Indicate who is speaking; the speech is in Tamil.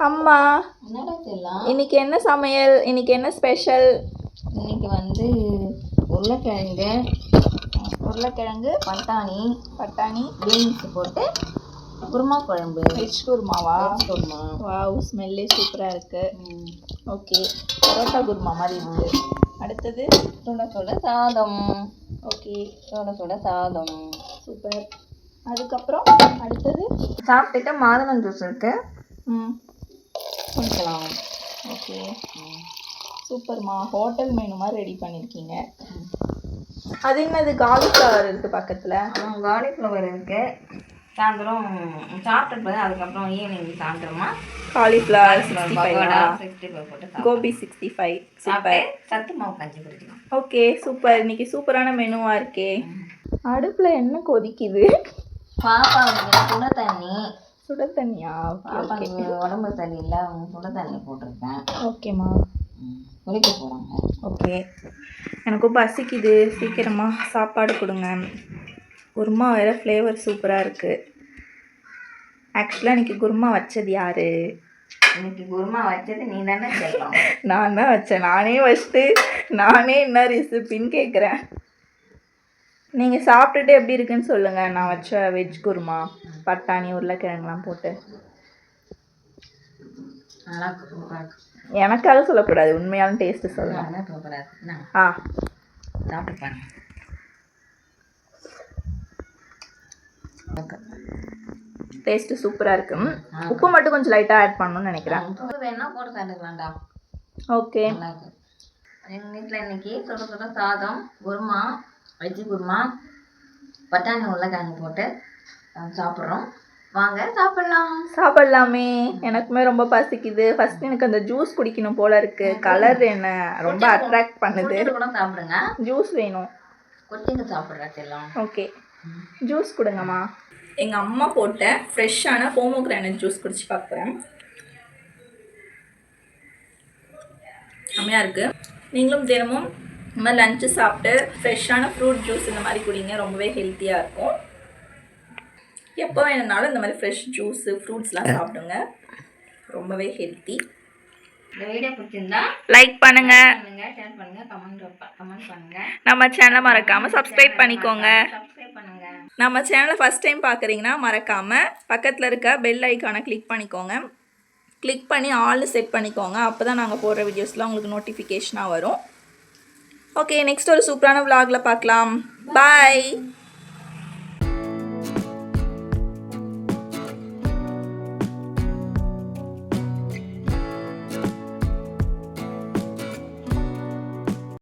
Speaker 1: அம்மா
Speaker 2: என்னடா செல்லம்,
Speaker 1: இன்னைக்கு என்ன சமையல்? இன்னைக்கு என்ன ஸ்பெஷல்?
Speaker 2: இன்னைக்கு உருளைக்கிழங்கு பட்டாணி பீன்ஸ் போட்டு குருமா குழம்பு.
Speaker 1: வெஜ் குருமாவா?
Speaker 2: குருமா.
Speaker 1: வாவ், ஸ்மெல்லே சூப்பராக இருக்கு. ஓகே, பரோட்டா குருமா மாதிரி இருக்கு. அடுத்தது
Speaker 2: சுட சாதம்.
Speaker 1: ஓகே,
Speaker 2: சுட சாதம்.
Speaker 1: சூப்பர். அதுக்கப்புறம் அடுத்தது
Speaker 2: சாப்பிட்டுட்டு மாதுளம் ஜூஸ் இருக்கு,
Speaker 1: ம்
Speaker 2: குடிக்கலாம்.
Speaker 1: ஓகே, சூப்பர்மா. ஹோட்டல் மெனு மாதிரி ரெடி பண்ணியிருக்கீங்க. அது என்னது, காலிஃப்ளவர் இருக்குது பக்கத்தில்?
Speaker 2: காலிஃப்ளவர் இருக்கு. சாயந்தரம் சாப்பிட்டு அதுக்கப்புறம் ஈவினிங் சாப்பிட்றோமா
Speaker 1: காலிஃப்ளவர்
Speaker 2: 65 போட்டு
Speaker 1: கோபி 65.
Speaker 2: சூப்பர். சத்து மாவு கஞ்சி குடிக்கலாம்.
Speaker 1: Okay, super. இன்னைக்கு சூப்பரான மெனுவாக இருக்கே. அடுப்பில் என்ன கொதிக்குது?
Speaker 2: பாப்பாவுக்கு சுட தண்ணி.
Speaker 1: தண்ணியா?
Speaker 2: பாப்பாவுக்கு உடம்பு தண்ணி இல்லை, அவங்க சுட தண்ணி போட்டிருக்கேன்.
Speaker 1: ஓகேம்மா,
Speaker 2: குளிக்க போகிறாங்க.
Speaker 1: ஓகே. எனக்கும் பசிக்குது, சீக்கிரமாக சாப்பாடு கொடுங்க. குருமா வேறு ஃப்ளேவர் சூப்பராக இருக்குது. ஆக்சுவலாக இன்றைக்கி குருமா வச்சது யார்?
Speaker 2: இன்னைக்கு குருமா வச்சது நீ தானே செய்யலாம்.
Speaker 1: நான் தான் வச்சேன். நானே வச்சுட்டு நானே என்ன ரெசிபின்னு கேட்குறேன். நீங்கள் சாப்பிட்டுட்டு எப்படி இருக்குன்னு சொல்லுங்கள். நான் வச்ச வெஜ் குருமா பட்டாணி உருளைக்கிழங்குலாம் போட்டு
Speaker 2: நல்லா
Speaker 1: எனக்காக சொல்லக்கூடாது, உண்மையான டேஸ்ட்டு சொல்லுங்கள். ஆ,
Speaker 2: சாப்பிட்டு பாருங்க.
Speaker 1: டேஸ்ட்டு சூப்பராக இருக்கு. உப்பு மட்டும் கொஞ்சம் லைட்டாக ஆட் பண்ணணும்னு நினைக்கிறேன்.
Speaker 2: வேணா போட்டு சாப்பிட்டுக்கலாம்டா.
Speaker 1: ஓகே.
Speaker 2: எங்கள் வீட்டில் இன்னைக்கு சுட சாதம், குருமா, வெஜ்ஜு குருமா, பட்டாணி உருளைக்கிழங்கு போட்டு சாப்பிட்றோம். வாங்க
Speaker 1: சாப்பிடலாமே. எனக்குமே ரொம்ப பசிக்குது. ஃபர்ஸ்ட் எனக்கு அந்த ஜூஸ் குடிக்கணும் போல இருக்கு. கலர் என்ன ரொம்ப அட்ராக்ட் பண்ணுது.
Speaker 2: கூட சாப்பிடுங்க.
Speaker 1: ஜூஸ் வேணும்.
Speaker 2: குடிங்க சாப்பிட்றதெல்லாம்.
Speaker 1: ஓகே, ஜூஸ் கொடுங்கம்மா. எங்கள் அம்மா போட்ட ஃப்ரெஷ்ஷான போமோகிரானட் ஜூஸ் குடிச்சு பார்க்குறேன். செம்மையாக இருக்குது. நீங்களும் தினமும் இந்த மாதிரி லஞ்சு சாப்பிட்டு ஃப்ரெஷ்ஷான ஃப்ரூட் ஜூஸ் இந்த மாதிரி குடிங்க. ரொம்பவே ஹெல்த்தியாக இருக்கும். எப்போ வேணும்னாலும் இந்த மாதிரி ஃப்ரெஷ் ஜூஸு ஃப்ரூட்ஸ்லாம் சாப்பிடுங்க. ரொம்பவே ஹெல்த்தி.
Speaker 2: இந்த வீடியோ பிடிச்சிருந்தா
Speaker 1: லைக் பண்ணுங்க,
Speaker 2: ஷேர் பண்ணுங்க, கமெண்ட் பண்ணுங்க.
Speaker 1: நம்ம சேனலை மறக்காமல் சப்ஸ்கிரைப் பண்ணிக்கோங்க.
Speaker 2: பண்ணுங்க.
Speaker 1: நம்ம சேனலை ஃபஸ்ட் டைம் பார்க்குறீங்கன்னா மறக்காமல் பக்கத்தில் இருக்க பெல் ஐக்கானை கிளிக் பண்ணிக்கோங்க. கிளிக் பண்ணி ஆல் செட் பண்ணிக்கோங்க. அப்போ தான் நாங்கள் போடுற வீடியோஸ்லாம் உங்களுக்கு நோட்டிஃபிகேஷனாக வரும். ஓகே, நெக்ஸ்ட் ஒரு சூப்பரான vlogல பார்க்கலாம். பாய்.